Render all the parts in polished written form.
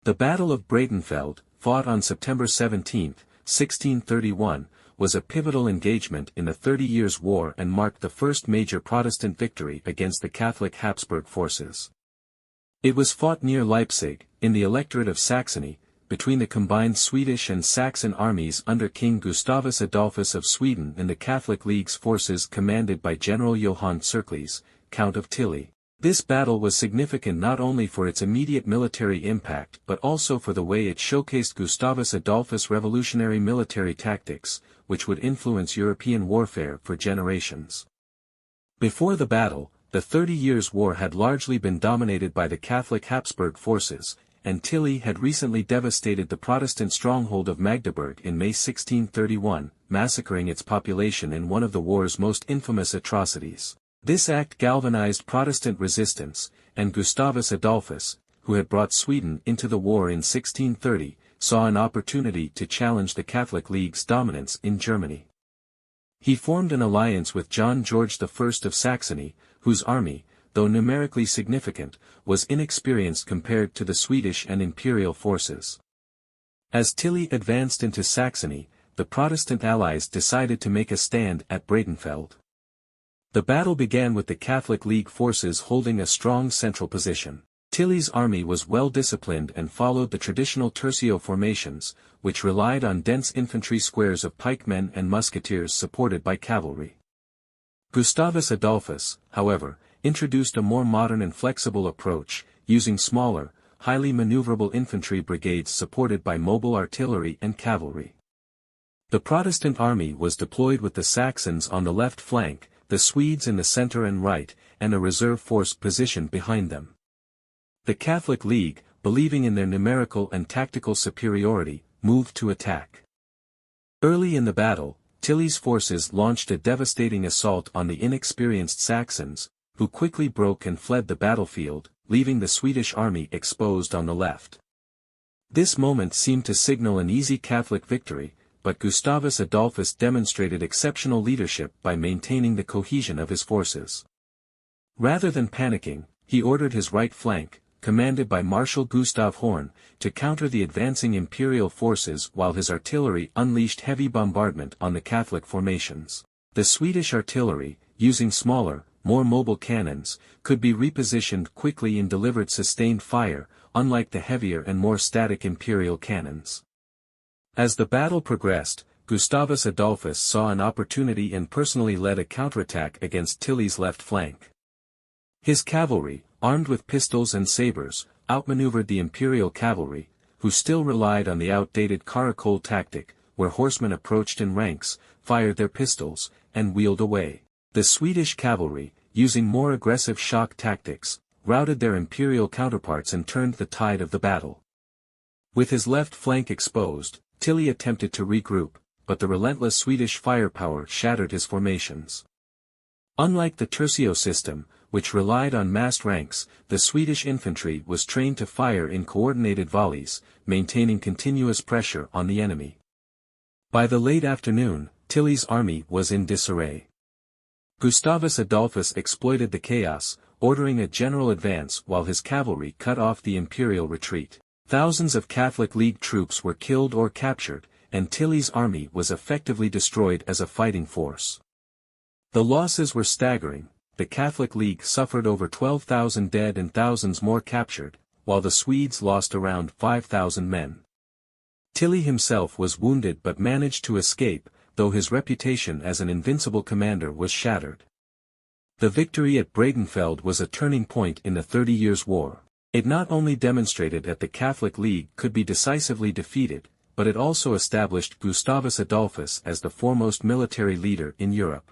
The Battle of Breitenfeld, fought on September 17, 1631, was a pivotal engagement in the 30 Years' War and marked the first major Protestant victory against the Catholic Habsburg forces. It was fought near Leipzig, in the electorate of Saxony, between the combined Swedish and Saxon armies under King Gustavus Adolphus of Sweden and the Catholic League's forces commanded by General Johann Tserclaes, Count of Tilly. This battle was significant not only for its immediate military impact but also for the way it showcased Gustavus Adolphus' revolutionary military tactics, which would influence European warfare for generations. Before the battle, the 30 Years' War had largely been dominated by the Catholic Habsburg forces, and Tilly had recently devastated the Protestant stronghold of Magdeburg in May 1631, massacring its population in one of the war's most infamous atrocities. This act galvanized Protestant resistance, and Gustavus Adolphus, who had brought Sweden into the war in 1630, saw an opportunity to challenge the Catholic League's dominance in Germany. He formed an alliance with John George I of Saxony, whose army, though numerically significant, was inexperienced compared to the Swedish and Imperial forces. As Tilly advanced into Saxony, the Protestant allies decided to make a stand at Breitenfeld. The battle began with the Catholic League forces holding a strong central position. Tilly's army was well disciplined and followed the traditional tercio formations, which relied on dense infantry squares of pikemen and musketeers supported by cavalry. Gustavus Adolphus, however, introduced a more modern and flexible approach, using smaller, highly maneuverable infantry brigades supported by mobile artillery and cavalry. The Protestant army was deployed with the Saxons on the left flank, the Swedes in the center and right, and a reserve force positioned behind them. The Catholic League, believing in their numerical and tactical superiority, moved to attack. Early in the battle, Tilly's forces launched a devastating assault on the inexperienced Saxons, who quickly broke and fled the battlefield, leaving the Swedish army exposed on the left. This moment seemed to signal an easy Catholic victory, but Gustavus Adolphus demonstrated exceptional leadership by maintaining the cohesion of his forces. Rather than panicking, he ordered his right flank, commanded by Marshal Gustav Horn, to counter the advancing Imperial forces while his artillery unleashed heavy bombardment on the Catholic formations. The Swedish artillery, using smaller, more mobile cannons, could be repositioned quickly and delivered sustained fire, unlike the heavier and more static Imperial cannons. As the battle progressed, Gustavus Adolphus saw an opportunity and personally led a counterattack against Tilly's left flank. His cavalry, armed with pistols and sabers, outmaneuvered the Imperial cavalry, who still relied on the outdated caracole tactic, where horsemen approached in ranks, fired their pistols, and wheeled away. The Swedish cavalry, using more aggressive shock tactics, routed their Imperial counterparts and turned the tide of the battle. With his left flank exposed, Tilly attempted to regroup, but the relentless Swedish firepower shattered his formations. Unlike the tercio system, which relied on massed ranks, the Swedish infantry was trained to fire in coordinated volleys, maintaining continuous pressure on the enemy. By the late afternoon, Tilly's army was in disarray. Gustavus Adolphus exploited the chaos, ordering a general advance while his cavalry cut off the Imperial retreat. Thousands of Catholic League troops were killed or captured, and Tilly's army was effectively destroyed as a fighting force. The losses were staggering. The Catholic League suffered over 12,000 dead and thousands more captured, while the Swedes lost around 5,000 men. Tilly himself was wounded but managed to escape, though his reputation as an invincible commander was shattered. The victory at Breitenfeld was a turning point in the 30 Years' War. It not only demonstrated that the Catholic League could be decisively defeated, but it also established Gustavus Adolphus as the foremost military leader in Europe.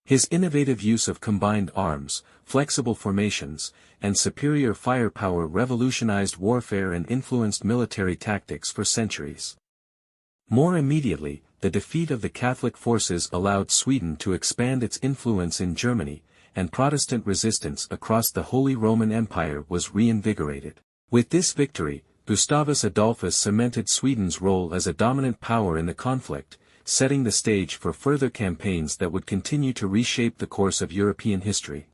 His innovative use of combined arms, flexible formations, and superior firepower revolutionized warfare and influenced military tactics for centuries. More immediately, the defeat of the Catholic forces allowed Sweden to expand its influence in Germany, and Protestant resistance across the Holy Roman Empire was reinvigorated. With this victory, Gustavus Adolphus cemented Sweden's role as a dominant power in the conflict, setting the stage for further campaigns that would continue to reshape the course of European history.